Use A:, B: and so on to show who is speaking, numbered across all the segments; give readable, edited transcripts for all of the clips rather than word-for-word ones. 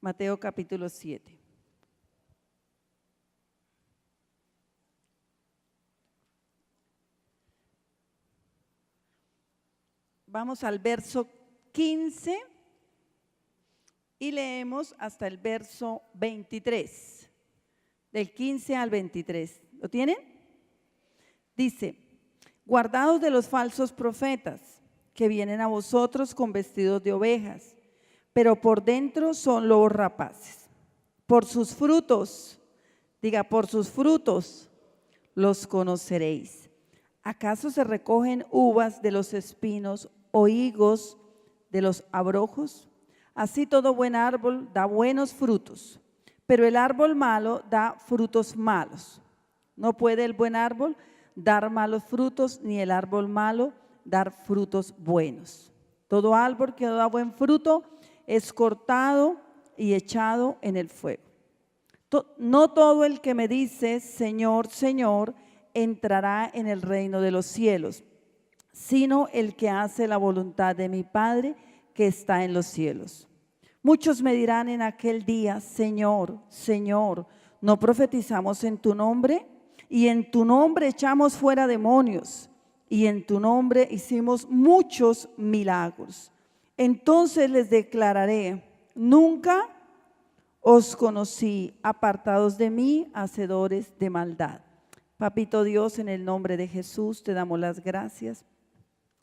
A: Mateo capítulo 7. Vamos al verso 15 y leemos hasta el verso 23, del 15 al 23. ¿Lo tienen? Dice: guardaos de los falsos profetas que vienen a vosotros con vestidos de ovejas, pero por dentro son lobos rapaces. Por sus frutos, diga, por sus frutos los conoceréis. ¿Acaso se recogen uvas de los espinos o higos de los abrojos? Así todo buen árbol da buenos frutos, pero el árbol malo da frutos malos. No puede el buen árbol dar malos frutos, ni el árbol malo dar frutos buenos. Todo árbol que da buen fruto es cortado y echado en el fuego. No todo el que me dice Señor, Señor, entrará en el reino de los cielos, sino el que hace la voluntad de mi Padre que está en los cielos. Muchos me dirán en aquel día: Señor, Señor, ¿no profetizamos en tu nombre? Y en tu nombre echamos fuera demonios, y en tu nombre hicimos muchos milagros. Entonces les declararé: nunca os conocí, apartados de mí, hacedores de maldad. Papito Dios, en el nombre de Jesús te damos las gracias,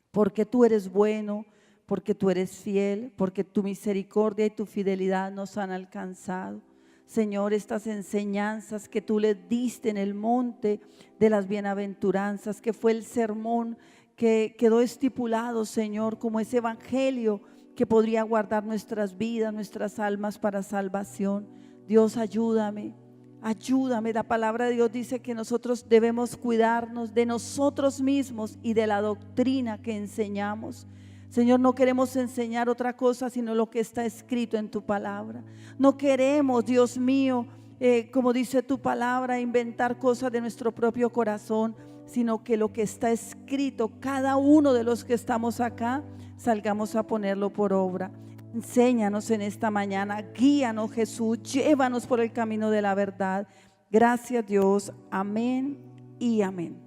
A: porque tú eres bueno, porque tú eres fiel, porque tu misericordia y tu fidelidad nos han alcanzado. Señor, estas enseñanzas que tú les diste en el monte de las bienaventuranzas, que fue el sermón que quedó estipulado, Señor, como ese evangelio que podría guardar nuestras vidas, nuestras almas para salvación. Dios, ayúdame, ayúdame. La palabra de Dios dice que nosotros debemos cuidarnos de nosotros mismos y de la doctrina que enseñamos. Señor, no queremos enseñar otra cosa sino lo que está escrito en tu palabra. No queremos, Dios mío, como dice tu palabra, inventar cosas de nuestro propio corazón, sino que lo que está escrito, cada uno de los que estamos acá, salgamos a ponerlo por obra. Enséñanos en esta mañana, guíanos, Jesús, llévanos por el camino de la verdad. Gracias, Dios, amén y amén.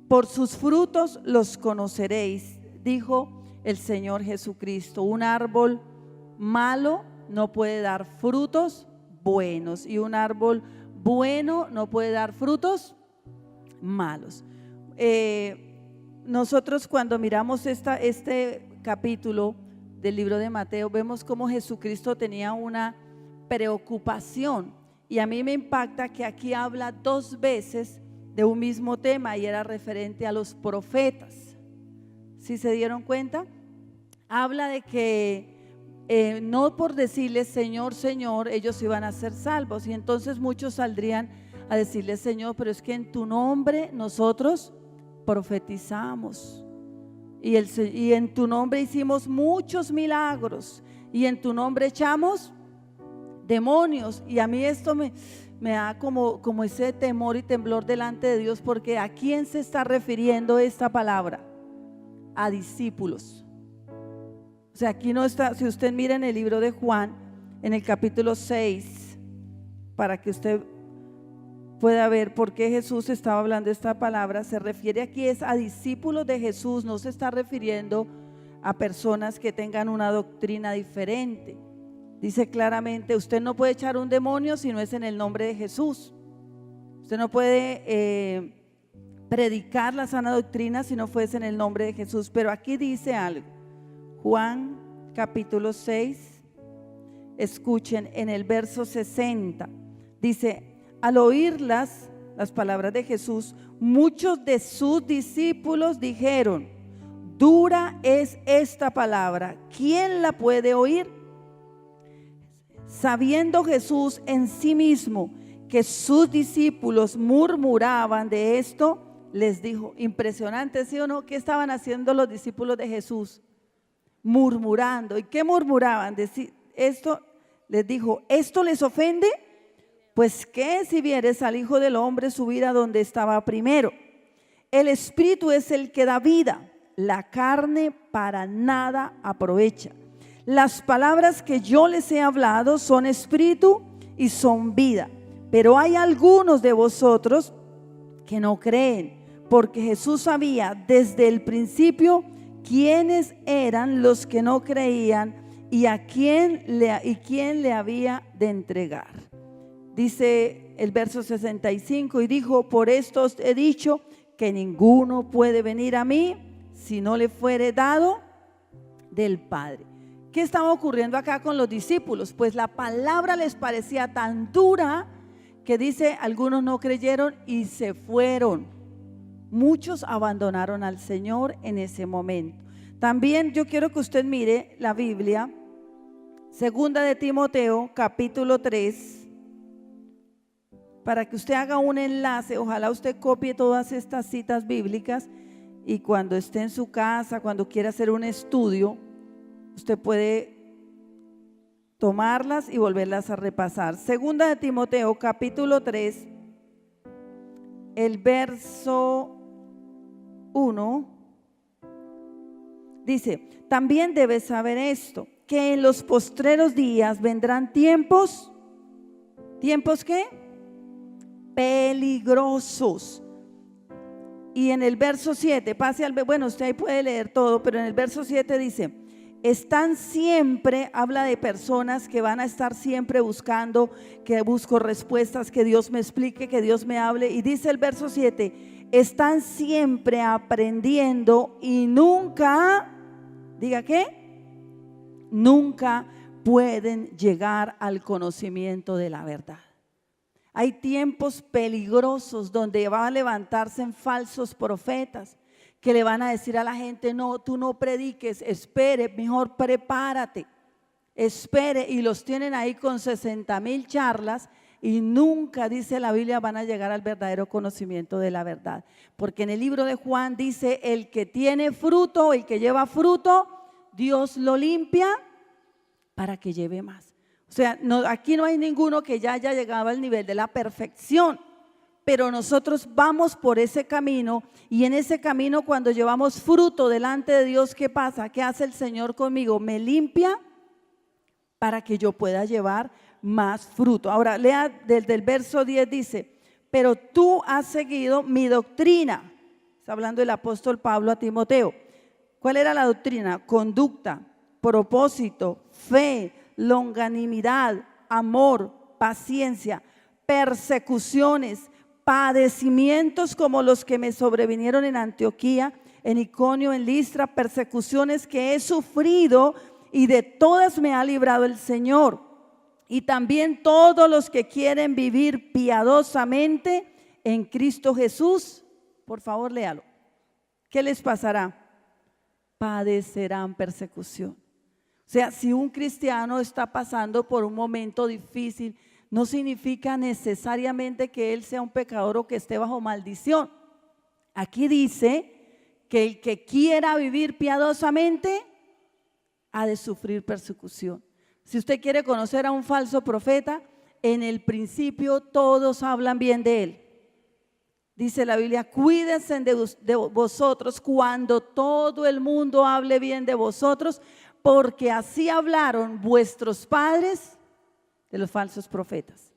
A: Por sus frutos los conoceréis, dijo el Señor Jesucristo. Un árbol malo no puede dar frutos buenos, y un árbol bueno no puede dar frutos malos. Nosotros cuando miramos este capítulo del libro de Mateo, vemos cómo Jesucristo tenía una preocupación, y a mí me impacta que aquí habla dos veces de un mismo tema, y era referente a los profetas. ¿Sí se dieron cuenta? Habla de que no por decirles Señor, Señor, ellos iban a ser salvos, y entonces muchos saldrían a decirle: Señor, pero es que en tu nombre nosotros profetizamos, y en tu nombre hicimos muchos milagros, y en tu nombre echamos demonios. Y a mí esto me da como ese temor y temblor delante de Dios, porque ¿a quién se está refiriendo esta palabra? A discípulos. O sea, aquí no está. Si usted mira en el libro de Juan, en el capítulo 6, para que usted pueda ver por qué Jesús estaba hablando esta palabra, se refiere aquí es a discípulos de Jesús, no se está refiriendo a personas que tengan una doctrina diferente. Dice claramente: usted no puede echar un demonio si no es en el nombre de Jesús. Usted no puede predicar la sana doctrina si no fuese en el nombre de Jesús. Pero aquí dice algo. Juan capítulo 6, escuchen en el verso 60, dice: al oír las palabras de Jesús, muchos de sus discípulos dijeron: dura es esta palabra, ¿quién la puede oír? Sabiendo Jesús en sí mismo que sus discípulos murmuraban de esto, les dijo. Impresionante, ¿sí o no? ¿Qué estaban haciendo los discípulos de Jesús? Murmurando. ¿Y qué murmuraban? Esto les dijo: ¿esto les ofende? Pues qué si vieres al Hijo del Hombre subir a donde estaba primero. El Espíritu es el que da vida, la carne para nada aprovecha. las palabras que yo les he hablado son espíritu y son vida. Pero hay algunos de vosotros que no creen, porque Jesús sabía desde el principio quiénes eran los que no creían y quién le había de entregar. Dice el verso 65, y dijo: por esto os he dicho que ninguno puede venir a mí si no le fuere dado del Padre. ¿Qué estaba ocurriendo acá con los discípulos? Pues la palabra les parecía tan dura que dice, algunos no creyeron y se fueron. Muchos abandonaron al Señor en ese momento. También yo quiero que usted mire la Biblia, segunda de Timoteo, capítulo 3, para que usted haga un enlace. Ojalá usted copie todas estas citas bíblicas y cuando esté en su casa, cuando quiera hacer un estudio, usted puede tomarlas y volverlas a repasar. Segunda de Timoteo, capítulo 3, el verso 1, dice: también debes saber esto, que en los postreros días vendrán tiempos. ¿Tiempos qué? Peligrosos. Y en el verso 7, bueno, usted ahí puede leer todo, pero en el verso 7 dice: están siempre, habla de personas que van a estar siempre buscando, que busco respuestas, que Dios me explique, que Dios me hable. Y dice el verso 7, están siempre aprendiendo y nunca, diga qué, nunca pueden llegar al conocimiento de la verdad. Hay tiempos peligrosos donde van a levantarse en falsos profetas que le van a decir a la gente: no, tú no prediques, espere, mejor prepárate, espere. Y los tienen ahí con 60,000 charlas y nunca, dice la Biblia, van a llegar al verdadero conocimiento de la verdad. Porque en el libro de Juan dice: el que tiene fruto, el que lleva fruto, Dios lo limpia para que lleve más. O sea, no, aquí no hay ninguno que ya haya llegado al nivel de la perfección. Pero nosotros vamos por ese camino, y en ese camino, cuando llevamos fruto delante de Dios, ¿qué pasa? ¿Qué hace el Señor conmigo? Me limpia para que yo pueda llevar más fruto. Ahora lea desde el verso 10, dice: pero tú has seguido mi doctrina. Está hablando el apóstol Pablo a Timoteo. ¿Cuál era la doctrina? Conducta, propósito, fe, longanimidad, amor, paciencia, persecuciones, padecimientos como los que me sobrevinieron en Antioquía, en Iconio, en Listra, persecuciones que he sufrido, y de todas me ha librado el Señor. Y también todos los que quieren vivir piadosamente en Cristo Jesús, por favor léalo, ¿qué les pasará? Padecerán persecución. O sea, si un cristiano está pasando por un momento difícil, no significa necesariamente que él sea un pecador o que esté bajo maldición. Aquí dice que el que quiera vivir piadosamente ha de sufrir persecución. Si usted quiere conocer a un falso profeta, en el principio todos hablan bien de él. Dice la Biblia: cuídense de vosotros cuando todo el mundo hable bien de vosotros, porque así hablaron vuestros padres de los falsos profetas.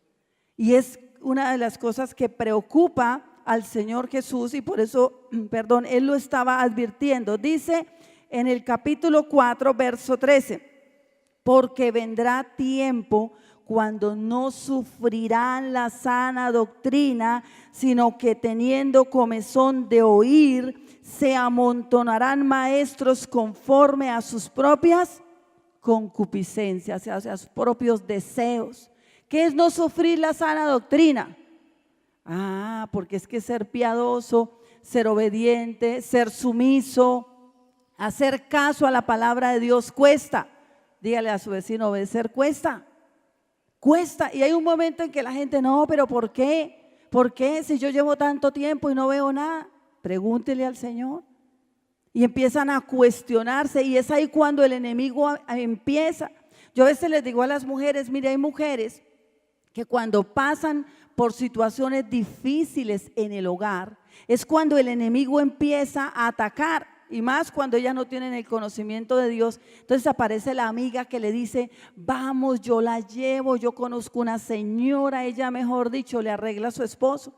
A: Y es una de las cosas que preocupa al Señor Jesús, y por eso, Él lo estaba advirtiendo. Dice en el capítulo 4, verso 13: porque vendrá tiempo cuando no sufrirán la sana doctrina, sino que teniendo comezón de oír, se amontonarán maestros conforme a sus propias concupiscencias, a sus propios deseos. ¿Qué es no sufrir la sana doctrina? Porque es que ser piadoso, ser obediente, ser sumiso, hacer caso a la palabra de Dios cuesta. Dígale a su vecino: obedecer cuesta. Cuesta. Y hay un momento en que la gente: no, pero ¿por qué? ¿Por qué si yo llevo tanto tiempo y no veo nada? Pregúntele al Señor. Y empiezan a cuestionarse, y es ahí cuando el enemigo empieza. Yo a veces les digo a las mujeres: mire, hay mujeres que cuando pasan por situaciones difíciles en el hogar, es cuando el enemigo empieza a atacar. y más cuando ellas no tienen el conocimiento de Dios. Entonces aparece la amiga que le dice, vamos, yo la llevo, yo conozco una señora, ella mejor dicho le arregla a su esposo.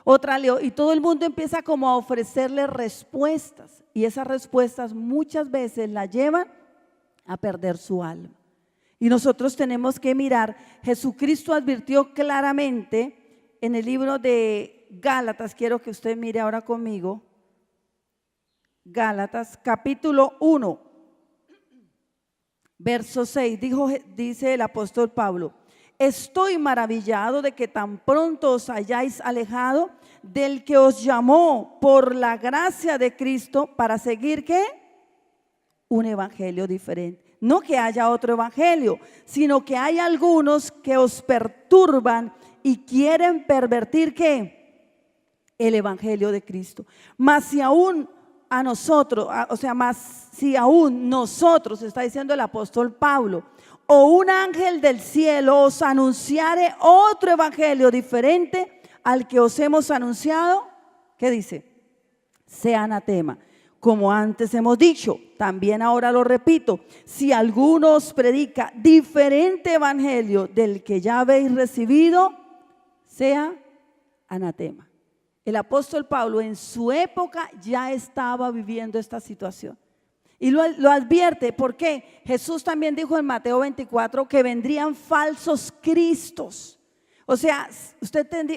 A: Otra y todo el mundo empieza como a ofrecerle respuestas, y esas respuestas muchas veces la llevan a perder su alma. Y nosotros tenemos que mirar, Jesucristo advirtió claramente en el libro de Gálatas, quiero que usted mire ahora conmigo, Gálatas capítulo 1, verso 6, dice el apóstol Pablo, estoy maravillado de que tan pronto os hayáis alejado del que os llamó por la gracia de Cristo para seguir ¿qué? Un evangelio diferente. No que haya otro evangelio, sino que hay algunos que os perturban y quieren pervertir ¿qué? El evangelio de Cristo. Mas si aún a nosotros, si aún nosotros, está diciendo el apóstol Pablo, o un ángel del cielo os anunciare otro evangelio diferente al que os hemos anunciado, ¿qué dice? Sea anatema. Como antes hemos dicho, también ahora lo repito, si alguno os predica diferente evangelio del que ya habéis recibido, sea anatema. El apóstol Pablo en su época ya estaba viviendo esta situación. Y lo advierte, porque Jesús también dijo en Mateo 24 que vendrían falsos cristos. O sea,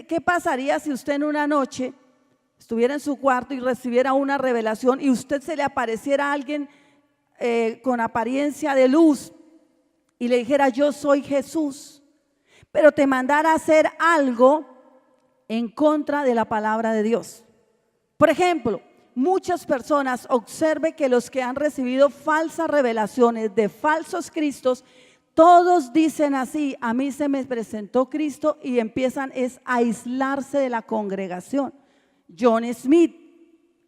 A: ¿qué pasaría si usted en una noche estuviera en su cuarto y recibiera una revelación y usted se le apareciera a alguien con apariencia de luz y le dijera yo soy Jesús, pero te mandara a hacer algo en contra de la palabra de Dios? Por ejemplo, muchas personas, observe que los que han recibido falsas revelaciones de falsos cristos, todos dicen así, a mí se me presentó Cristo, y empiezan a aislarse de la congregación. John Smith,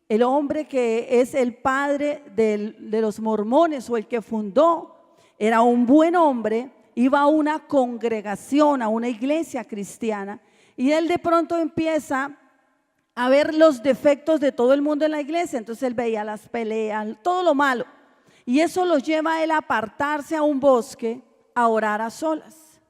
A: el hombre que es el padre de los mormones o el que fundó, era un buen hombre, iba a una congregación, a una iglesia cristiana, y él de pronto empieza a ver los defectos de todo el mundo en la iglesia. Entonces él veía las peleas, todo lo malo, y eso lo lleva a él a apartarse a un bosque a orar a solas,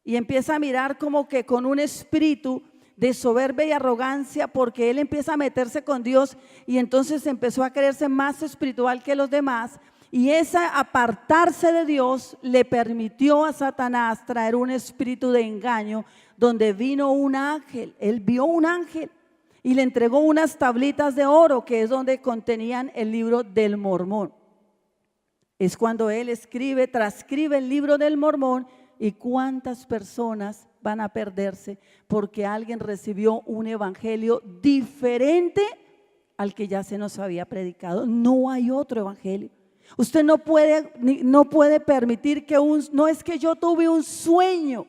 A: y empieza a mirar como que con un espíritu de soberbia y arrogancia, porque él empieza a meterse con Dios y entonces empezó a creerse más espiritual que los demás, y ese apartarse de Dios le permitió a Satanás traer un espíritu de engaño, donde vino un ángel. Él vio un ángel y le entregó unas tablitas de oro, que es donde contenían el libro del Mormón. Es cuando él transcribe el libro del Mormón, y cuántas personas van a perderse porque alguien recibió un evangelio diferente al que ya se nos había predicado. No hay otro evangelio. Usted no puede permitir que no es que yo tuve un sueño,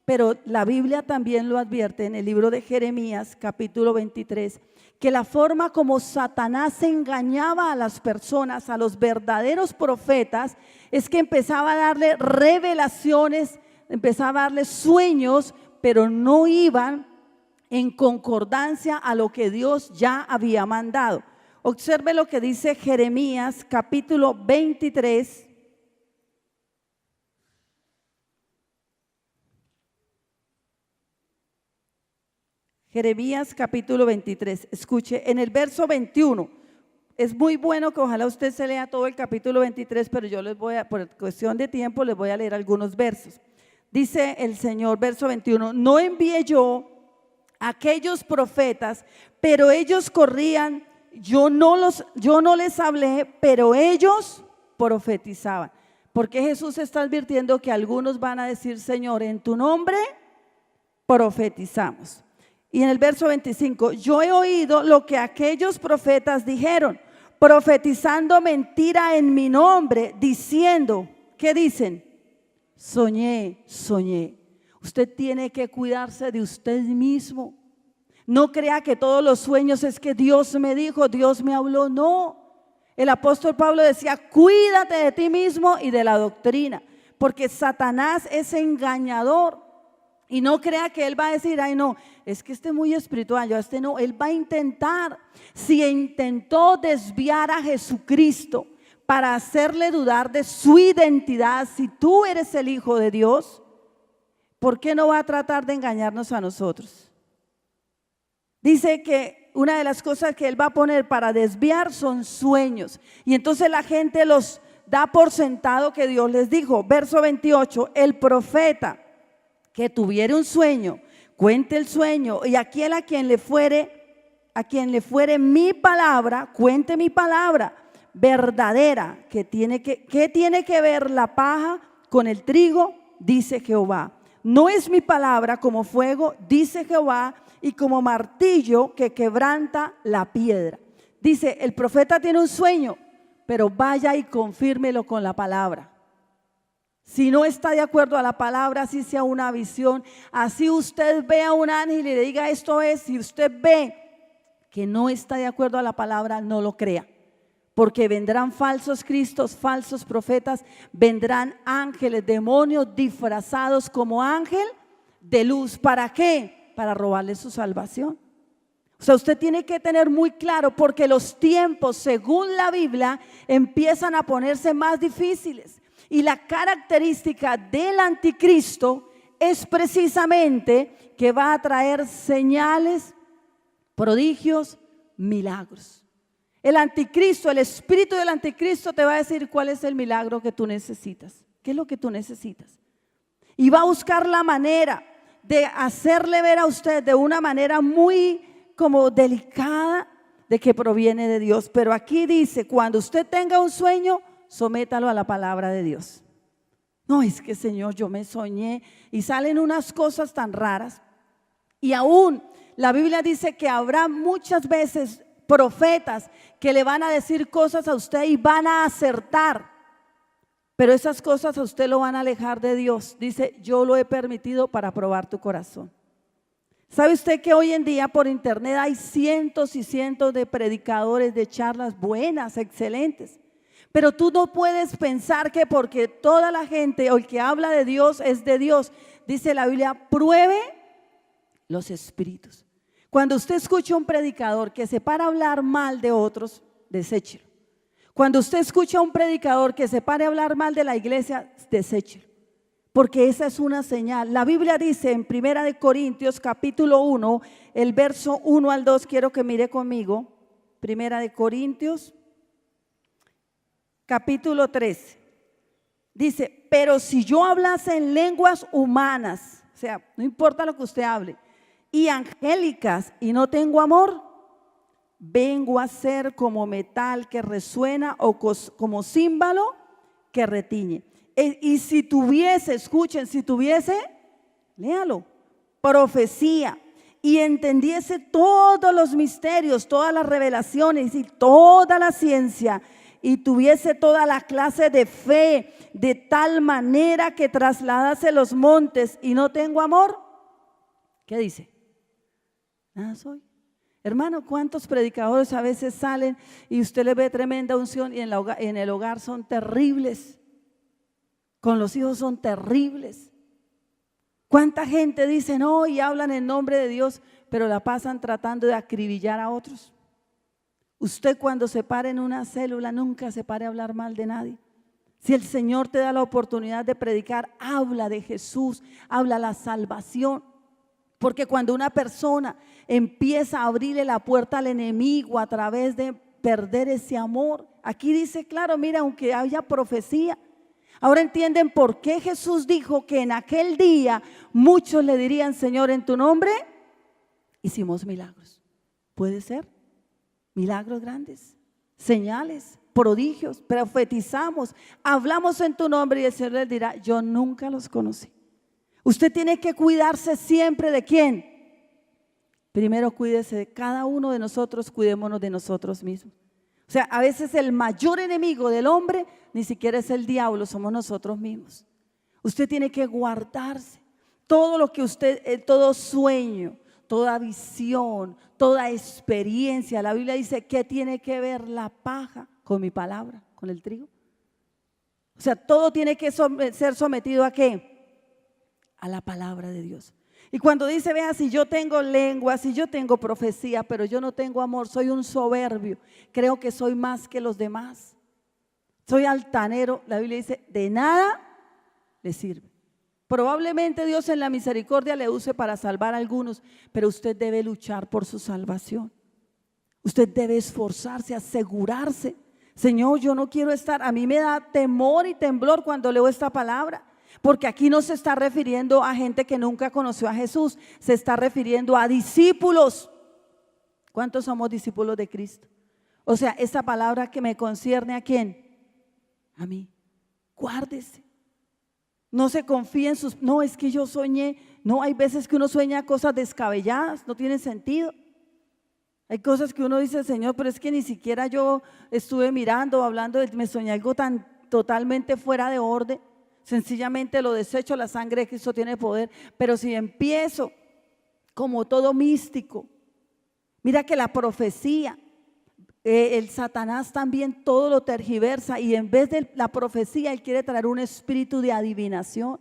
A: pero la Biblia también lo advierte en el libro de Jeremías capítulo 23, que la forma como Satanás engañaba a las personas, a los verdaderos profetas, es que empezaba a darle revelaciones, empezaba a darle sueños, pero no iban en concordancia a lo que Dios ya había mandado. Observe lo que dice Jeremías capítulo 23. Jeremías capítulo 23, escuche, en el verso 21, es muy bueno que ojalá usted se lea todo el capítulo 23, pero yo por cuestión de tiempo, les voy a leer algunos versos. Dice el Señor, verso 21, no envié yo a aquellos profetas, pero ellos corrían, yo no les hablé, pero ellos profetizaban. Porque Jesús está advirtiendo que algunos van a decir, Señor, en tu nombre profetizamos. Y en el verso 25, yo he oído lo que aquellos profetas dijeron, profetizando mentira en mi nombre, diciendo, ¿qué dicen? Soñé. Usted tiene que cuidarse de usted mismo. No crea que todos los sueños es que Dios me dijo, Dios me habló. No, el apóstol Pablo decía, cuídate de ti mismo y de la doctrina, porque Satanás es engañador. Y no crea que él va a decir, ay no, es que este es muy espiritual, yo a este no. Él va a intentar, si intentó desviar a Jesucristo para hacerle dudar de su identidad, si tú eres el Hijo de Dios, ¿por qué no va a tratar de engañarnos a nosotros? Dice que una de las cosas que él va a poner para desviar son sueños. Y entonces la gente los da por sentado que Dios les dijo. Verso 28, el profeta que tuviere un sueño, cuente el sueño, y aquel a quien le fuere mi palabra, cuente mi palabra verdadera. ¿Qué tiene que ver la paja con el trigo? Dice Jehová. No es mi palabra como fuego, dice Jehová, y como martillo que quebranta la piedra. Dice, el profeta tiene un sueño, pero vaya y confírmelo con la palabra. Si no está de acuerdo a la palabra, así sea una visión, así usted ve a un ángel y le diga esto es, si usted ve que no está de acuerdo a la palabra, no lo crea. Porque vendrán falsos cristos, falsos profetas, vendrán ángeles, demonios disfrazados como ángel de luz. ¿Para qué? Para robarle su salvación. O sea, usted tiene que tener muy claro, porque los tiempos, según la Biblia, empiezan a ponerse más difíciles. Y la característica del anticristo es precisamente que va a traer señales, prodigios, milagros. El anticristo, el espíritu del anticristo te va a decir cuál es el milagro que tú necesitas. ¿Qué es lo que tú necesitas? Y va a buscar la manera de hacerle ver a usted de una manera muy como delicada de que proviene de Dios. Pero aquí dice, cuando usted tenga un sueño, sométalo a la palabra de Dios. No, es que Señor, yo me soñé y salen unas cosas tan raras. Y aún la Biblia dice que habrá muchas veces profetas que le van a decir cosas a usted y van a acertar, pero esas cosas a usted lo van a alejar de Dios. Dice, yo lo he permitido para probar tu corazón. ¿Sabe usted que hoy en día por internet hay cientos y cientos de predicadores, de charlas buenas, excelentes? Pero tú no puedes pensar que porque toda la gente o el que habla de Dios es de Dios. Dice la Biblia, pruebe los espíritus. Cuando usted escucha un predicador que se para a hablar mal de otros, deséchelo. Cuando usted escucha a un predicador que se pare a hablar mal de la iglesia, deséchelo. Porque esa es una señal. La Biblia dice en 1 Corintios capítulo 1, el verso 1 al 2, quiero que mire conmigo. 1 Corintios capítulo 13. Dice, pero si yo hablase en lenguas humanas, o sea, no importa lo que usted hable, y angélicas, y no tengo amor, vengo a ser como metal que resuena o como címbalo que retiñe. Y si tuviese, escuchen, si tuviese, léalo, profecía, y entendiese todos los misterios, todas las revelaciones y toda la ciencia, y tuviese toda la clase de fe, de tal manera que trasladase los montes, y no tengo amor, ¿qué dice? Nada soy. Hermano, ¿cuántos predicadores a veces salen y usted le ve tremenda unción y en el hogar son terribles? Con los hijos son terribles. ¿Cuánta gente dice no y hablan en nombre de Dios, pero la pasan tratando de acribillar a otros? Usted cuando se pare en una célula nunca se pare a hablar mal de nadie. Si el Señor te da la oportunidad de predicar, habla de Jesús, habla la salvación. Porque cuando una persona empieza a abrirle la puerta al enemigo a través de perder ese amor, aquí dice claro, mira, aunque haya profecía. Ahora entienden por qué Jesús dijo que en aquel día muchos le dirían, Señor, en tu nombre hicimos milagros. ¿Puede ser? Milagros grandes, señales, prodigios, profetizamos, hablamos en tu nombre y el Señor les dirá, yo nunca los conocí. Usted tiene que cuidarse siempre ¿de quién? Primero cuídese de cada uno de nosotros, cuidémonos de nosotros mismos. O sea, a veces el mayor enemigo del hombre ni siquiera es el diablo, somos nosotros mismos. Usted tiene que guardarse todo lo que usted, todo sueño, toda visión, toda experiencia. La Biblia dice, ¿qué tiene que ver la paja con mi palabra, con el trigo? O sea, todo tiene que ser sometido ¿a qué? A la palabra de Dios. Y cuando dice, vea, si yo tengo lengua, si yo tengo profecía, pero yo no tengo amor, soy un soberbio, creo que soy más que los demás, soy altanero, la Biblia dice, de nada le sirve. Probablemente Dios en la misericordia le use para salvar a algunos, pero usted debe luchar por su salvación. Usted debe esforzarse, asegurarse. Señor, yo no quiero estar, a mí me da temor y temblor cuando leo esta palabra. Porque aquí no se está refiriendo a gente que nunca conoció a Jesús, se está refiriendo a discípulos. ¿Cuántos somos discípulos de Cristo? O sea, esta palabra que me concierne, ¿a quién? A mí. Guárdese. No se confíe en sus, no, es que yo soñé. No, hay veces que uno sueña cosas descabelladas, no tienen sentido. Hay cosas que uno dice, Señor, pero es que ni siquiera yo estuve mirando, hablando, me soñé algo tan totalmente fuera de orden. Sencillamente lo desecho, la sangre de Cristo tiene poder. Pero si empiezo como todo místico, mira que la profecía, el Satanás también todo lo tergiversa, y en vez de la profecía él quiere traer un espíritu de adivinación,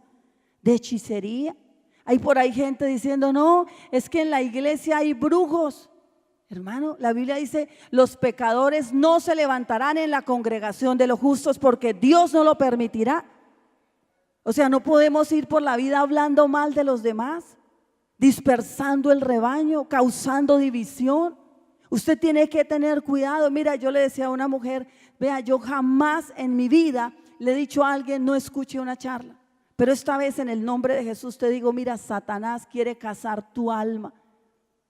A: de hechicería. Hay por ahí gente diciendo, no, es que en la iglesia hay brujos. Hermano, la Biblia dice, los pecadores no se levantarán en la congregación de los justos, porque Dios no lo permitirá. O sea, no podemos ir por la vida hablando mal de los demás, dispersando el rebaño, causando división. Usted tiene que tener cuidado. Mira, yo le decía a una mujer, vea, yo jamás en mi vida le he dicho a alguien, no escuche una charla. Pero esta vez en el nombre de Jesús te digo, mira, Satanás quiere cazar tu alma.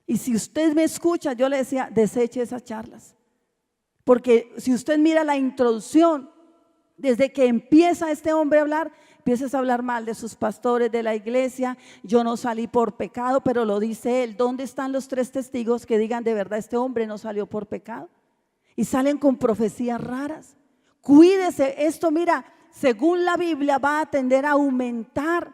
A: Y si usted me escucha, yo le decía, deseche esas charlas. Porque si usted mira la introducción, desde que empieza este hombre a hablar, empiezas a hablar mal de sus pastores, de la iglesia. Yo no salí por pecado, pero lo dice él. ¿Dónde están los 3 testigos que digan de verdad este hombre no salió por pecado? Y salen con profecías raras. Cuídese, esto mira, según la Biblia va a tender a aumentar.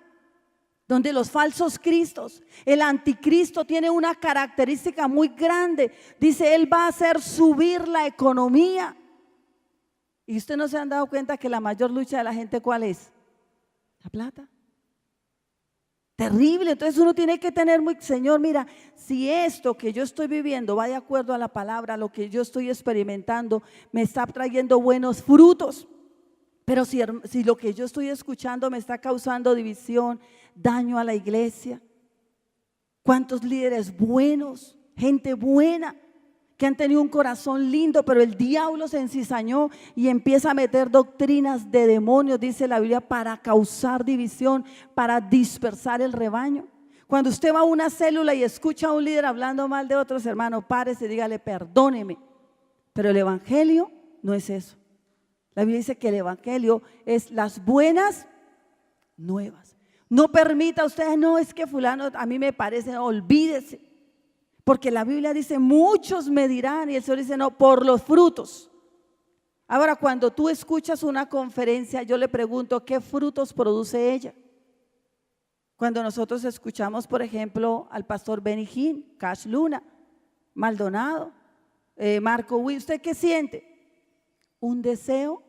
A: Donde los falsos cristos, el anticristo tiene una característica muy grande. Dice, él va a hacer subir la economía. Y usted no se han dado cuenta que la mayor lucha de la gente, ¿cuál es? La plata. Terrible. Entonces uno tiene que tener muy, Señor, mira, si esto que yo estoy viviendo va de acuerdo a la palabra, lo que yo estoy experimentando me está trayendo buenos frutos, pero si lo que yo estoy escuchando me está causando división, daño a la iglesia. ¿Cuántos líderes buenos, gente buena, que han tenido un corazón lindo, pero el diablo se encizañó y empieza a meter doctrinas de demonios, dice la Biblia, para causar división, para dispersar el rebaño? Cuando usted va a una célula y escucha a un líder hablando mal de otros hermanos, párese y dígale, perdóneme. Pero el evangelio no es eso. La Biblia dice que el evangelio es las buenas nuevas. No permita usted, no, es que fulano a mí me parece, no, olvídese. Porque la Biblia dice, muchos me dirán, y el Señor dice, no, por los frutos. Ahora, cuando tú escuchas una conferencia, yo le pregunto, ¿qué frutos produce ella? Cuando nosotros escuchamos, por ejemplo, al pastor Benny Hinn, Cash Luna, Maldonado, Marco Witt, ¿usted qué siente? Un deseo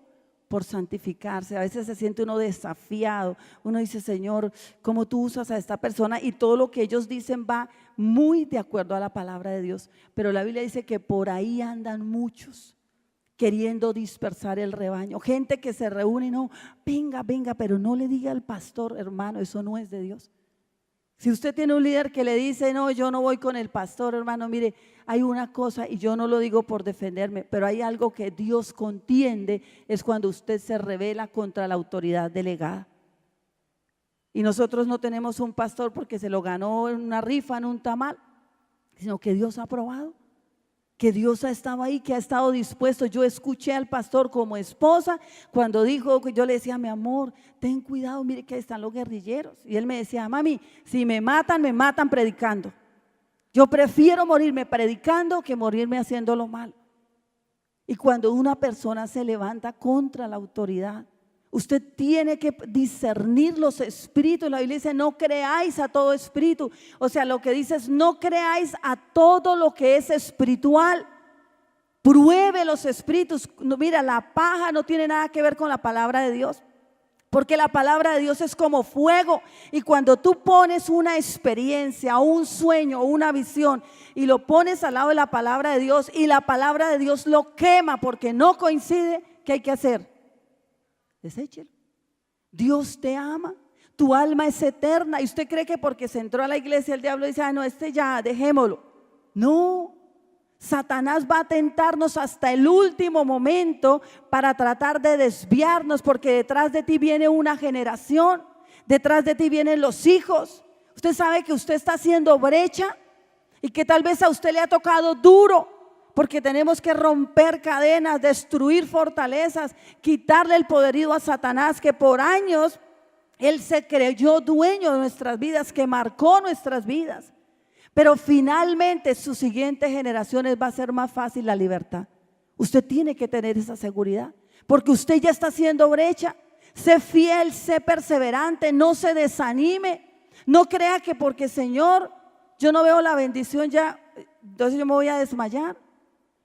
A: por santificarse. A veces se siente uno desafiado. Uno dice, Señor, ¿cómo tú usas a esta persona? Y todo lo que ellos dicen va muy de acuerdo a la palabra de Dios. Pero la Biblia dice que por ahí andan muchos queriendo dispersar el rebaño. Gente que se reúne y no, venga, pero no le diga al pastor, hermano, eso no es de Dios. Si usted tiene un líder que le dice, no, yo no voy con el pastor, hermano, mire, hay una cosa, y yo no lo digo por defenderme, pero hay algo que Dios contiende, es cuando usted se rebela contra la autoridad delegada. Y nosotros no tenemos un pastor porque se lo ganó en una rifa, en un tamal, sino que Dios ha aprobado, que Dios ha estado ahí, que ha estado dispuesto. Yo escuché al pastor como esposa cuando dijo, yo le decía, mi amor, ten cuidado, mire que ahí están los guerrilleros. Y él me decía, mami, si me matan predicando. Yo prefiero morirme predicando que morirme haciendo lo malo. Y cuando una persona se levanta contra la autoridad, usted tiene que discernir los espíritus. La Biblia dice, no creáis a todo espíritu. O sea, lo que dice es, no creáis a todo lo que es espiritual. Pruebe los espíritus. Mira, la paja no tiene nada que ver con la palabra de Dios. Porque la palabra de Dios es como fuego, y cuando tú pones una experiencia, un sueño, una visión y lo pones al lado de la palabra de Dios y la palabra de Dios lo quema porque no coincide, ¿qué hay que hacer? Deséchelo. Dios te ama, tu alma es eterna, y usted cree que porque se entró a la iglesia el diablo dice, no, ya, dejémoslo. No. Satanás va a tentarnos hasta el último momento para tratar de desviarnos, porque detrás de ti viene una generación, detrás de ti vienen los hijos. Usted sabe que usted está haciendo brecha y que tal vez a usted le ha tocado duro, porque tenemos que romper cadenas, destruir fortalezas, quitarle el poderío a Satanás, que por años él se creyó dueño de nuestras vidas, que marcó nuestras vidas. Pero finalmente sus siguientes generaciones va a ser más fácil la libertad. Usted tiene que tener esa seguridad, porque usted ya está haciendo brecha. Sé fiel, sé perseverante, no se desanime. No crea que porque Señor, yo no veo la bendición ya, entonces yo me voy a desmayar.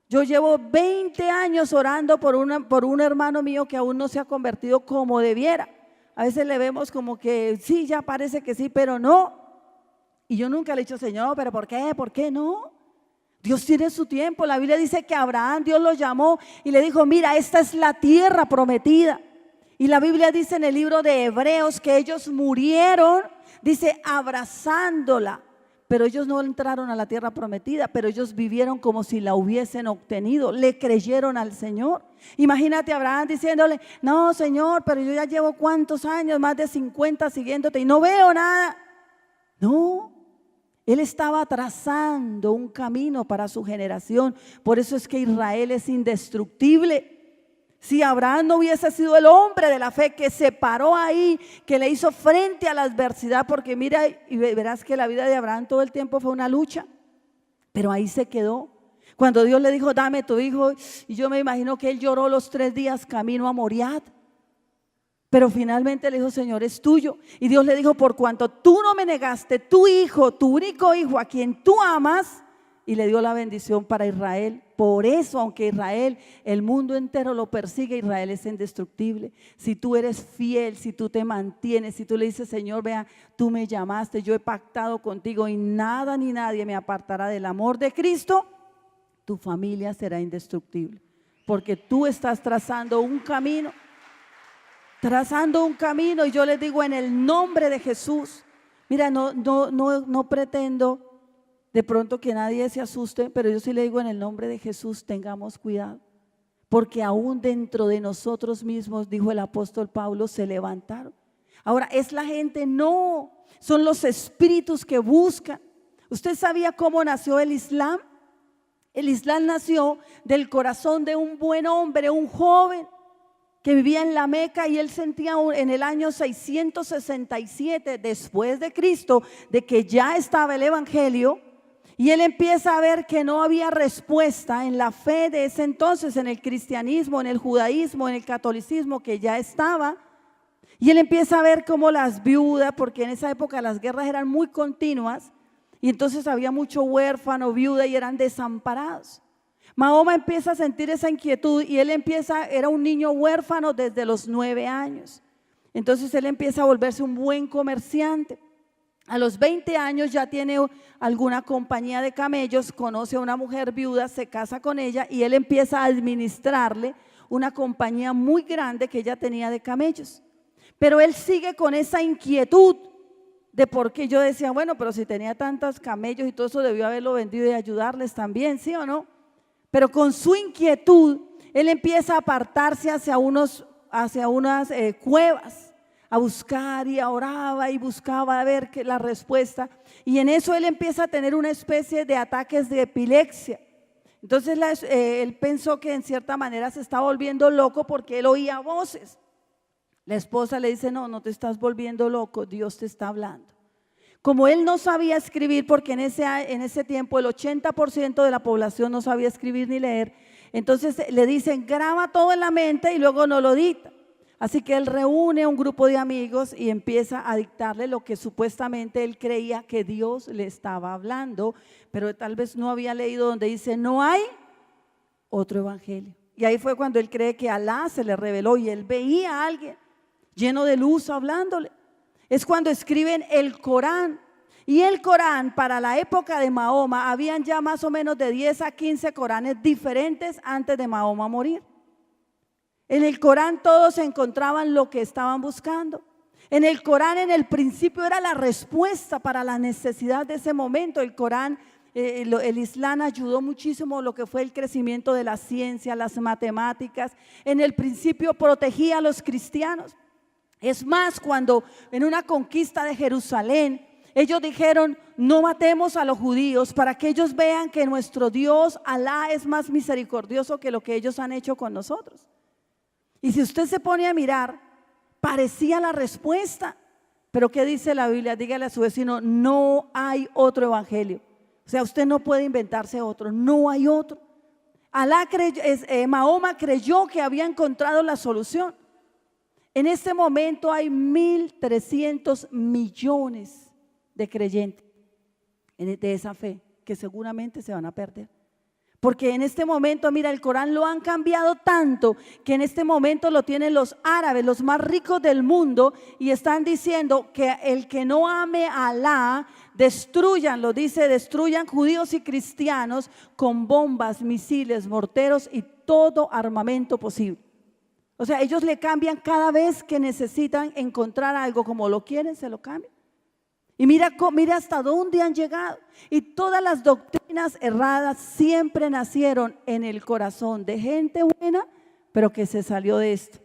A: Yo llevo 20 años orando por un hermano mío que aún no se ha convertido como debiera. A veces le vemos como que sí, ya parece que sí, pero no. Y yo nunca le he dicho, Señor, ¿pero por qué? ¿Por qué no? Dios tiene su tiempo. La Biblia dice que Abraham, Dios lo llamó y le dijo, mira, esta es la tierra prometida. Y la Biblia dice en el libro de Hebreos que ellos murieron, dice, abrazándola. Pero ellos no entraron a la tierra prometida, pero ellos vivieron como si la hubiesen obtenido. Le creyeron al Señor. Imagínate a Abraham diciéndole, no, Señor, pero yo ya llevo cuántos años, más de 50 siguiéndote y no veo nada. No. Él estaba trazando un camino para su generación. Por eso es que Israel es indestructible. Si Abraham no hubiese sido el hombre de la fe que se paró ahí, que le hizo frente a la adversidad, porque mira y verás que la vida de Abraham todo el tiempo fue una lucha, pero ahí se quedó. Cuando Dios le dijo, dame tu hijo, y yo me imagino que él lloró los 3 días camino a Moriat. Pero finalmente le dijo, Señor, es tuyo. Y Dios le dijo, por cuanto tú no me negaste tu hijo, tu único hijo, a quien tú amas, y le dio la bendición para Israel. Por eso, aunque Israel, el mundo entero lo persigue, Israel es indestructible. Si tú eres fiel, si tú te mantienes, si tú le dices, Señor, vea, tú me llamaste, yo he pactado contigo y nada ni nadie me apartará del amor de Cristo, tu familia será indestructible. Porque tú estás trazando un camino. Y yo les digo en el nombre de Jesús, mira, no pretendo de pronto que nadie se asuste, pero yo sí le digo en el nombre de Jesús, tengamos cuidado, porque aún dentro de nosotros mismos, dijo el apóstol Pablo, se levantaron. Ahora, ¿es la gente? No, son los espíritus que buscan. ¿Usted sabía cómo nació el Islam? El Islam nació del corazón de un buen hombre, un joven que vivía en la Meca, y él sentía en el año 667 después de Cristo de que ya estaba el evangelio, y él empieza a ver que no había respuesta en la fe de ese entonces, en el cristianismo, en el judaísmo, en el catolicismo que ya estaba, y él empieza a ver cómo las viudas, porque en esa época las guerras eran muy continuas y entonces había mucho huérfano, viuda, y eran desamparados. Mahoma empieza a sentir esa inquietud y él era un niño huérfano desde los 9 años. Entonces él empieza a volverse un buen comerciante. A los 20 años ya tiene alguna compañía de camellos, conoce a una mujer viuda, se casa con ella y él empieza a administrarle una compañía muy grande que ella tenía de camellos. Pero él sigue con esa inquietud de por qué. Yo decía, bueno, pero si tenía tantos camellos y todo eso, debió haberlo vendido y ayudarles también, ¿sí o no? Pero con su inquietud, él empieza a apartarse hacia unas cuevas, a buscar, y oraba y buscaba a ver la respuesta. Y en eso él empieza a tener una especie de ataques de epilepsia. Entonces él pensó que en cierta manera se estaba volviendo loco porque él oía voces. La esposa le dice, no te estás volviendo loco, Dios te está hablando. Como él no sabía escribir, porque en ese tiempo el 80% de la población no sabía escribir ni leer, entonces le dicen, graba todo en la mente y luego no lo dicta. Así que él reúne a un grupo de amigos y empieza a dictarle lo que supuestamente él creía que Dios le estaba hablando, pero tal vez no había leído donde dice, no hay otro evangelio. Y ahí fue cuando él cree que Alá se le reveló y él veía a alguien. lleno de luz hablándole. Es cuando escriben el Corán. Y el Corán, para la época de Mahoma, habían ya más o menos de 10 a 15 Coranes diferentes antes de Mahoma morir. En el Corán todos encontraban lo que estaban buscando. En el Corán, en el principio, era la respuesta para la necesidad de ese momento. El Corán, el Islam ayudó muchísimo lo que fue el crecimiento de la ciencia, las matemáticas. En el principio protegía a los cristianos. Es más, cuando en una conquista de Jerusalén, ellos dijeron: no matemos a los judíos, para que ellos vean que nuestro Dios, Alá, es más misericordioso que lo que ellos han hecho con nosotros. Y si usted se pone a mirar, parecía la respuesta. Pero ¿qué dice la Biblia? Dígale a su vecino: no hay otro evangelio. O sea, usted no puede inventarse otro, no hay otro. Mahoma creyó que había encontrado la solución. En este momento hay 1.300 millones de creyentes de esa fe, que seguramente se van a perder. Porque en este momento, mira, el Corán lo han cambiado tanto que en este momento lo tienen los árabes, los más ricos del mundo, y están diciendo que el que no ame a Alá, destruyan, lo dice, destruyan judíos y cristianos con bombas, misiles, morteros y todo armamento posible. O sea, ellos le cambian cada vez que necesitan encontrar algo, como lo quieren, se lo cambian. Y mira hasta dónde han llegado. Y todas las doctrinas erradas siempre nacieron en el corazón de gente buena, pero que se salió de esto.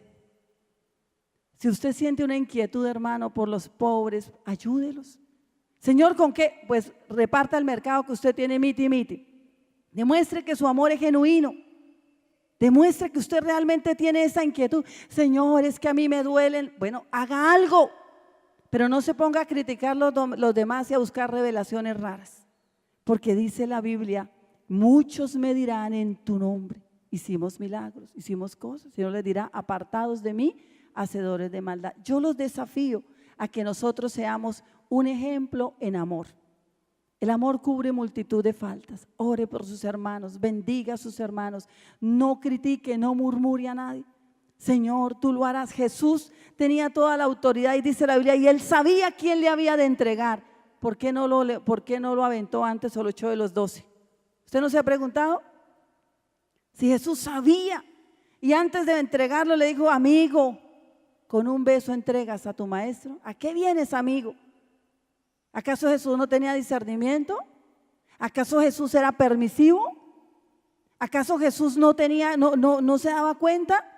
A: Si usted siente una inquietud, hermano, por los pobres, ayúdelos. Señor, ¿con qué? Pues reparta el mercado que usted tiene miti. Demuestre que su amor es genuino. Demuestre que usted realmente tiene esa inquietud. Señor, es que a mí me duelen. Bueno, haga algo. Pero no se ponga a criticar los demás y a buscar revelaciones raras. Porque dice la Biblia: muchos me dirán en tu nombre, hicimos milagros, hicimos cosas. Y Dios les dirá: apartados de mí, hacedores de maldad. Yo los desafío a que nosotros seamos un ejemplo en amor. El amor cubre multitud de faltas. Ore por sus hermanos, bendiga a sus hermanos, no critique, no murmure a nadie. Señor, tú lo harás. Jesús tenía toda la autoridad y dice la Biblia, y él sabía quién le había de entregar. ¿Por qué no lo aventó antes o lo echó de los 12? ¿Usted no se ha preguntado? Si Jesús sabía y antes de entregarlo le dijo: amigo, con un beso entregas a tu maestro. ¿A qué vienes, amigo? ¿Acaso Jesús no tenía discernimiento? ¿Acaso Jesús era permisivo? ¿Acaso Jesús no se daba cuenta?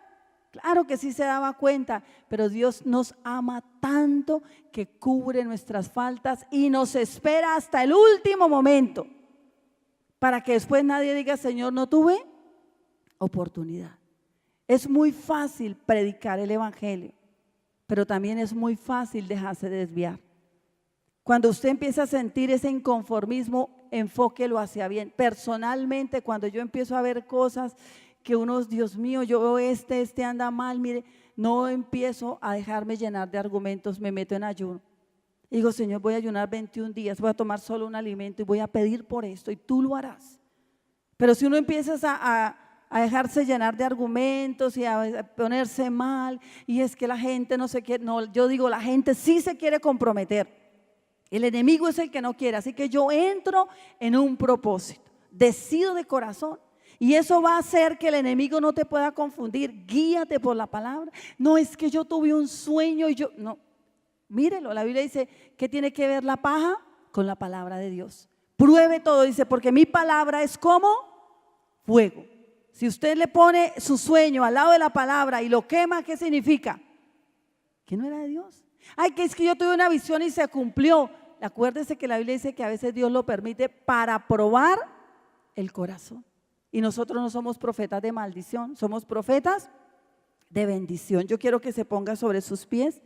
A: Claro que sí se daba cuenta, pero Dios nos ama tanto que cubre nuestras faltas y nos espera hasta el último momento para que después nadie diga: Señor, no tuve oportunidad. Es muy fácil predicar el evangelio, pero también es muy fácil dejarse desviar. Cuando usted empieza a sentir ese inconformismo, enfóquelo hacia bien. Personalmente, cuando yo empiezo a ver cosas que Dios mío, yo veo este anda mal, mire, no empiezo a dejarme llenar de argumentos, me meto en ayuno. Y digo: Señor, voy a ayunar 21 días, voy a tomar solo un alimento y voy a pedir por esto, y tú lo harás. Pero si uno empieza a dejarse llenar de argumentos y a ponerse mal, y es que la gente no se quiere, no, yo digo, la gente sí se quiere comprometer. El enemigo es el que no quiere, así que yo entro en un propósito, decido de corazón. Y eso va a hacer que el enemigo no te pueda confundir. Guíate por la palabra. No es que yo tuve un sueño y no. Mírelo, la Biblia dice: ¿qué tiene que ver la paja con la palabra de Dios? Pruebe todo, dice, porque mi palabra es como fuego. Si usted le pone su sueño al lado de la palabra y lo quema, ¿qué significa? Que no era de Dios. Ay, que es que yo tuve una visión y se cumplió. Acuérdese que la Biblia dice que a veces Dios lo permite para probar el corazón. Y nosotros no somos profetas de maldición, somos profetas de bendición. Yo quiero que se ponga sobre sus pies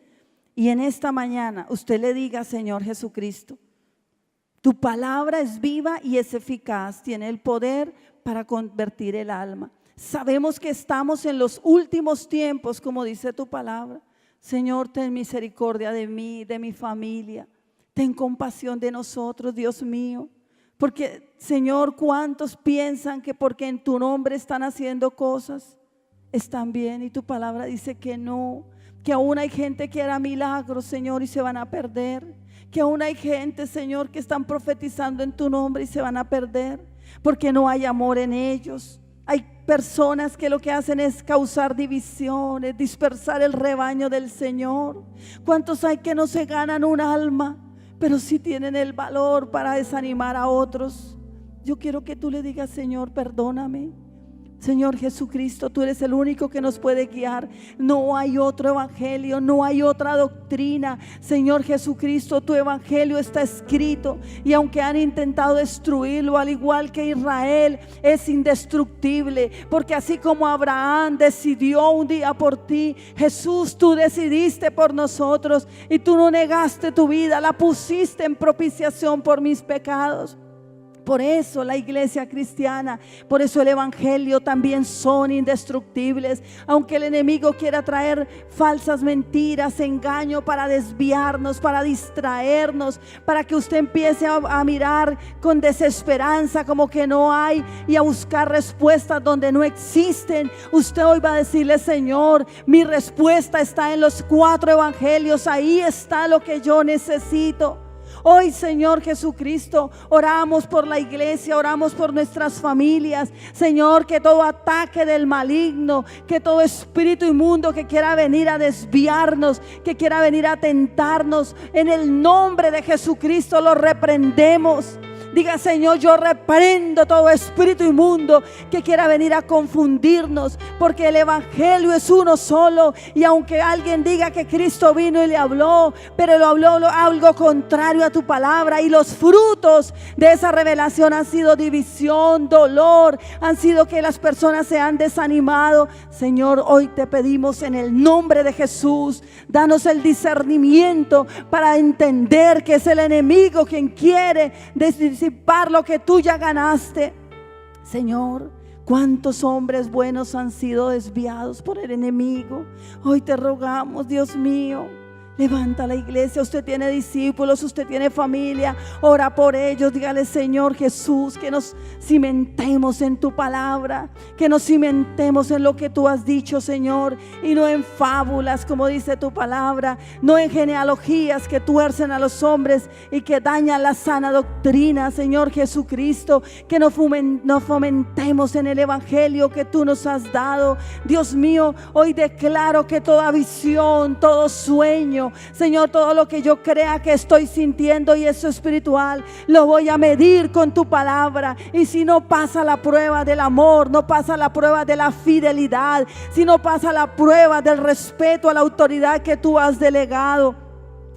A: y en esta mañana usted le diga: Señor Jesucristo, tu palabra es viva y es eficaz, tiene el poder para convertir el alma. Sabemos que estamos en los últimos tiempos, como dice tu palabra. Señor, ten misericordia de mí, de mi familia. Ten compasión de nosotros, Dios mío. Porque, Señor, ¿cuántos piensan que porque en tu nombre están haciendo cosas, están bien? Y tu palabra dice que no. que aún hay gente que hará milagros, Señor, y se van a perder. Que aún hay gente, Señor, que están profetizando en tu nombre y se van a perder porque no hay amor en ellos. Hay personas que lo que hacen es causar divisiones, dispersar el rebaño del Señor. ¿Cuántos hay que no se ganan un alma, pero sí tienen el valor para desanimar a otros? Yo quiero que tú le digas: Señor, perdóname. Señor Jesucristo, tú eres el único que nos puede guiar. No hay otro evangelio, no hay otra doctrina. Señor Jesucristo, tu evangelio está escrito, y aunque han intentado destruirlo, al igual que Israel, es indestructible, porque así como Abraham decidió un día por ti, Jesús, tú decidiste por nosotros, y tú no negaste tu vida, la pusiste en propiciación por mis pecados. Por eso la iglesia cristiana, por eso el evangelio también son indestructibles. Aunque el enemigo quiera traer falsas mentiras, engaño para desviarnos, para distraernos, para que usted empiece a mirar con desesperanza como que no hay, y a buscar respuestas donde no existen. Usted hoy va a decirle: Señor, mi respuesta está en los 4 evangelios, ahí está lo que yo necesito. Hoy, Señor Jesucristo, oramos por la iglesia, oramos por nuestras familias. Señor, que todo ataque del maligno, que todo espíritu inmundo que quiera venir a desviarnos, que quiera venir a tentarnos, en el nombre de Jesucristo lo reprendemos. Diga: Señor, yo reprendo todo espíritu inmundo que quiera venir a confundirnos, porque el evangelio es uno solo. Y aunque alguien diga que Cristo vino y le habló, pero le habló algo contrario a tu palabra, y los frutos de esa revelación han sido división, dolor, han sido que las personas se han desanimado. Señor, hoy te pedimos en el nombre de Jesús, danos el discernimiento para entender que es el enemigo quien quiere disipar lo que tú ya ganaste. Señor, cuántos hombres buenos han sido desviados por el enemigo. Hoy te rogamos, Dios mío, levanta la iglesia. Usted tiene discípulos, usted tiene familia, ora por ellos. Dígale: Señor Jesús, que nos cimentemos en tu palabra, que nos cimentemos en lo que tú has dicho, Señor, y no en fábulas, como dice tu palabra, no en genealogías que tuercen a los hombres y que dañan la sana doctrina. Señor Jesucristo, que nos fomentemos en el evangelio que tú nos has dado. Dios mío, hoy declaro que toda visión, todo sueño, Señor, todo lo que yo crea que estoy sintiendo y eso espiritual, lo voy a medir con tu palabra. Y si no pasa la prueba del amor, no pasa la prueba de la fidelidad, si no pasa la prueba del respeto a la autoridad que tú has delegado,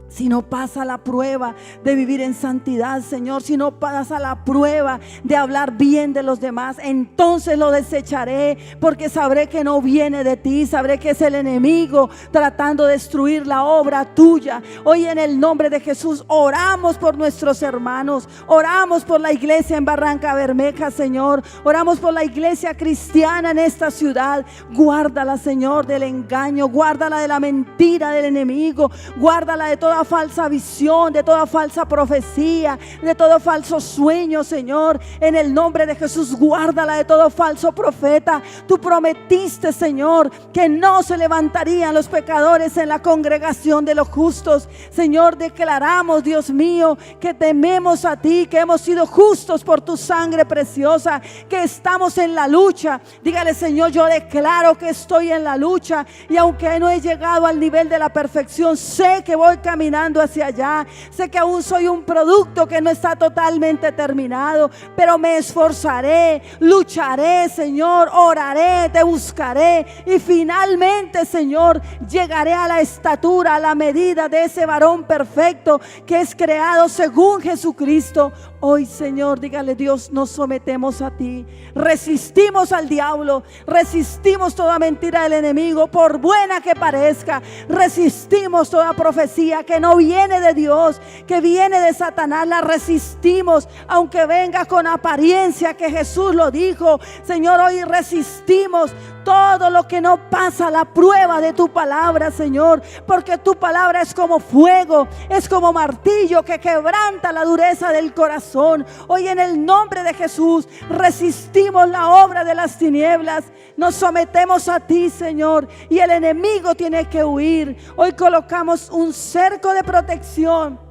A: si no pasa la prueba de vivir en santidad, Señor, si no pasa la prueba de hablar bien de los demás, entonces lo desecharé, porque sabré que no viene de ti, sabré que es el enemigo tratando de destruir la obra tuya. Hoy, en el nombre de Jesús, oramos por nuestros hermanos, oramos por la iglesia en Barranca Bermeja, Señor, oramos por la iglesia cristiana en esta ciudad. Guárdala, Señor, del engaño, guárdala de la mentira del enemigo, guárdala de toda falsa visión, de toda falsa profecía, de todo falso sueño, Señor. En el nombre de Jesús, guárdala de todo falso profeta. Tú prometiste, Señor, que no se levantarían los pecadores en la congregación de los justos. Señor, declaramos, Dios mío, que tememos a ti, que hemos sido justos por tu sangre preciosa, que estamos en la lucha. Dígale: Señor, yo declaro que estoy en la lucha, y aunque no he llegado al nivel de la perfección, sé que voy caminando hacia allá. Sé que aún soy un producto que no está totalmente terminado, pero me esforzaré, lucharé, Señor, oraré, te buscaré, y finalmente, Señor, llegaré a la estatura, a la medida de ese varón perfecto que es creado según Jesucristo. Hoy, Señor, dígale: Dios, nos sometemos a ti, resistimos al diablo, resistimos toda mentira del enemigo, por buena que parezca, resistimos toda profecía que no viene de Dios, que viene de Satanás, la resistimos, aunque venga con apariencia, que Jesús lo dijo. Señor, hoy resistimos todo lo que no pasa la prueba de tu palabra, Señor, porque tu palabra es como fuego, es como martillo que quebranta la dureza del corazón. Hoy en el nombre de Jesús resistimos la obra de las tinieblas, nos sometemos a ti, Señor, y el enemigo tiene que huir. Hoy colocamos un cerco de protección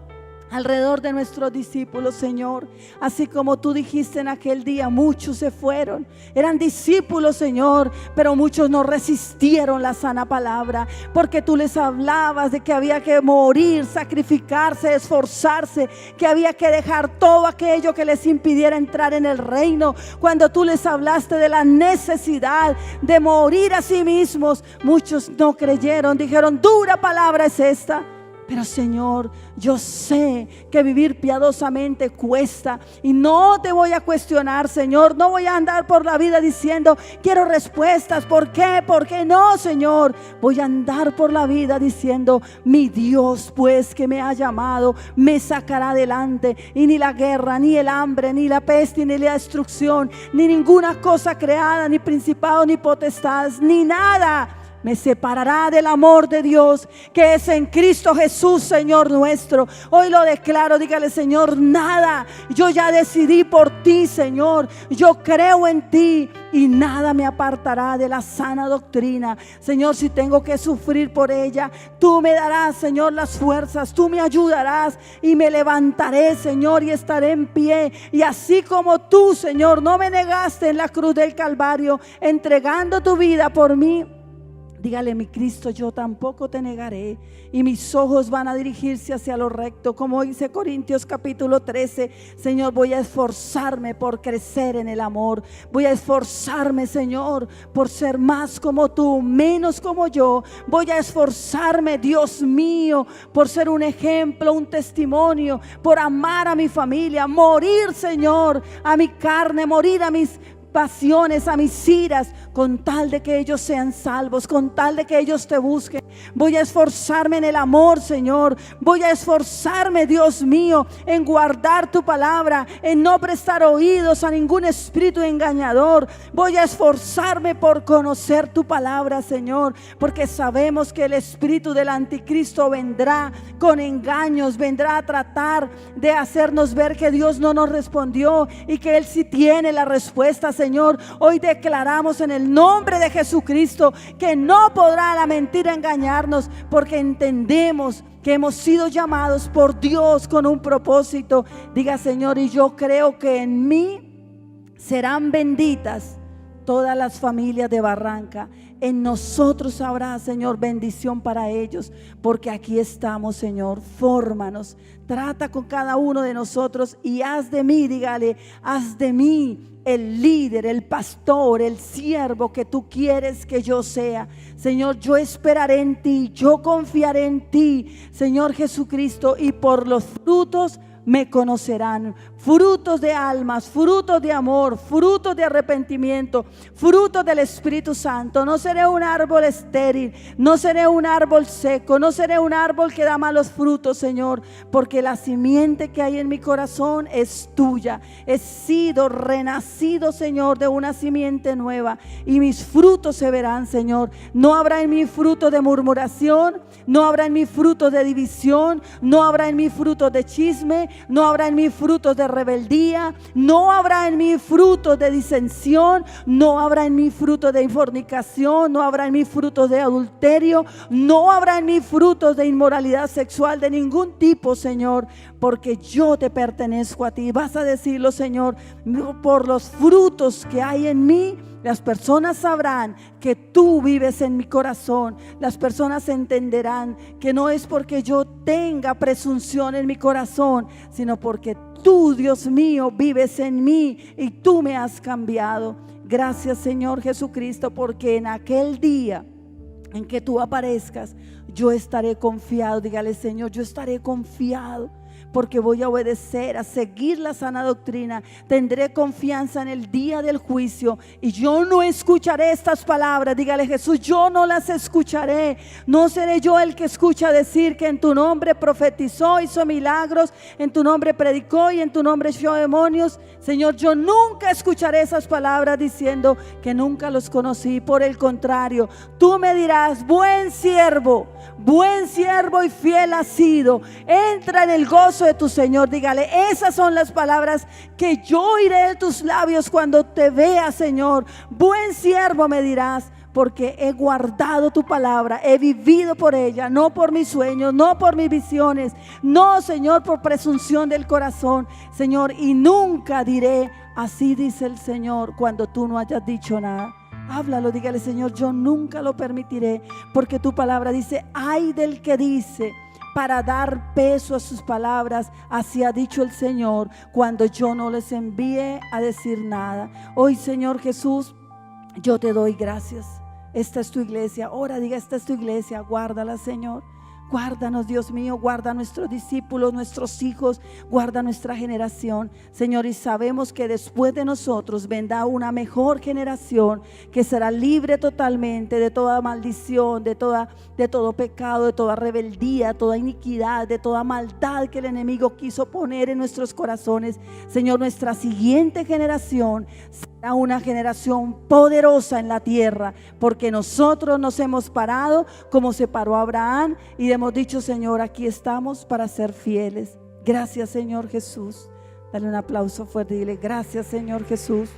A: alrededor de nuestros discípulos, Señor. Así como tú dijiste en aquel día, muchos se fueron, eran discípulos, Señor, pero muchos no resistieron la sana palabra, porque tú les hablabas de que había que morir, sacrificarse, esforzarse, que había que dejar todo aquello que les impidiera entrar en el reino. Cuando tú les hablaste de la necesidad de morir a sí mismos, muchos no creyeron, dijeron, dura palabra es esta. Pero Señor, yo sé que vivir piadosamente cuesta, y no te voy a cuestionar, Señor. No voy a andar por la vida diciendo quiero respuestas, ¿por qué? ¿Por qué no, Señor? Voy a andar por la vida diciendo, mi Dios pues que me ha llamado me sacará adelante, y ni la guerra, ni el hambre, ni la peste, ni la destrucción, ni ninguna cosa creada, ni principado, ni potestades, ni nada me separará del amor de Dios que es en Cristo Jesús, Señor nuestro. Hoy lo declaro, dígale, Señor, nada, yo ya decidí por ti, Señor. Yo creo en ti y nada me apartará de la sana doctrina. Señor, si tengo que sufrir por ella, tú me darás, Señor, las fuerzas, tú me ayudarás y me levantaré, Señor, y estaré en pie. Y así como tú, Señor, no me negaste en la cruz del Calvario, entregando tu vida por mí, dígale, mi Cristo, yo tampoco te negaré, y mis ojos van a dirigirse hacia lo recto, como dice Corintios capítulo 13. Señor, voy a esforzarme por crecer en el amor. Voy a esforzarme, Señor, por ser más como tú, menos como yo. Voy a esforzarme, Dios mío, por ser un ejemplo, un testimonio, por amar a mi familia, morir, Señor, a mi carne, morir a mis pasiones, a mis iras, con tal de que ellos sean salvos, con tal de que ellos te busquen. Voy a esforzarme en el amor, Señor. Voy a esforzarme, Dios mío, en guardar tu palabra, en no prestar oídos a ningún espíritu engañador. Voy a esforzarme por conocer tu palabra, Señor, porque sabemos que el espíritu del anticristo vendrá con engaños, vendrá a tratar de hacernos ver que Dios no nos respondió y que Él sí tiene la respuesta, Señor. Hoy declaramos en el nombre de Jesucristo que no podrá la mentira engañarnos, porque entendemos que hemos sido llamados por Dios con un propósito. Diga, Señor, y yo creo que en mí serán benditas todas las familias de Barranca. En nosotros habrá, Señor, bendición para ellos, porque aquí estamos, Señor. Fórmanos, trata con cada uno de nosotros y haz de mí, dígale, haz de mí el líder, el pastor, el siervo que tú quieres que yo sea. Señor, yo esperaré en ti, yo confiaré en ti, Señor Jesucristo, y por los frutos me conocerán. Frutos de almas, frutos de amor, frutos de arrepentimiento, frutos del Espíritu Santo. No seré un árbol estéril, no seré un árbol seco, no seré un árbol que da malos frutos, Señor, porque la simiente que hay en mi corazón es tuya. He sido renacido, Señor, de una simiente nueva, y mis frutos se verán, Señor. No habrá en mí fruto de murmuración, no habrá en mí fruto de división, no habrá en mí fruto de chisme, no habrá en mí frutos de rebeldía, no habrá en mí frutos de disensión, no habrá en mí frutos de fornicación, no habrá en mí frutos de adulterio, no habrá en mí frutos de inmoralidad sexual de ningún tipo, Señor, porque yo te pertenezco a ti. Vas a decirlo, Señor, por los frutos que hay en mí, las personas sabrán que tú vives en mi corazón. Las personas entenderán que no es porque yo tenga presunción en mi corazón, sino porque tú, Dios mío, vives en mí y tú me has cambiado. Gracias, Señor Jesucristo, porque en aquel día en que tú aparezcas, yo estaré confiado. Dígale, Señor, yo estaré confiado, porque voy a obedecer, a seguir la sana doctrina. Tendré confianza en el día del juicio y yo no escucharé estas palabras. Dígale, Jesús, yo no las escucharé. No seré yo el que escucha decir que en tu nombre profetizó, hizo milagros, en tu nombre predicó y en tu nombre echó demonios. Señor, yo nunca escucharé esas palabras diciendo que nunca los conocí. Por el contrario, tú me dirás, buen siervo y fiel has sido. Entra en el gozo de tu Señor. Dígale, esas son las palabras que yo oiré de tus labios cuando te vea, Señor. Buen siervo me dirás, porque he guardado tu palabra, he vivido por ella, no por mis sueños, no por mis visiones, no, Señor, por presunción del corazón, Señor, y nunca diré, así dice el Señor, cuando tú no hayas dicho nada. Háblalo, dígale, Señor, yo nunca lo permitiré, porque tu palabra dice, ay del que dice, para dar peso a sus palabras, así ha dicho el Señor, cuando yo no les envíe a decir nada. Hoy, Señor Jesús, yo te doy gracias. Esta es tu iglesia. Ahora diga, esta es tu iglesia. Guárdala, Señor. Guárdanos, Dios mío, guarda a nuestros discípulos, nuestros hijos, guarda nuestra generación, Señor, y sabemos que después de nosotros vendrá una mejor generación que será libre totalmente de toda maldición, de todo pecado, de toda rebeldía, toda iniquidad, de toda maldad que el enemigo quiso poner en nuestros corazones. Señor, nuestra siguiente generación será una generación poderosa en la tierra, porque nosotros nos hemos parado como se paró Abraham y hemos dicho, Señor, aquí estamos para ser fieles. Gracias, Señor Jesús. Dale un aplauso fuerte y dile, gracias, Señor Jesús.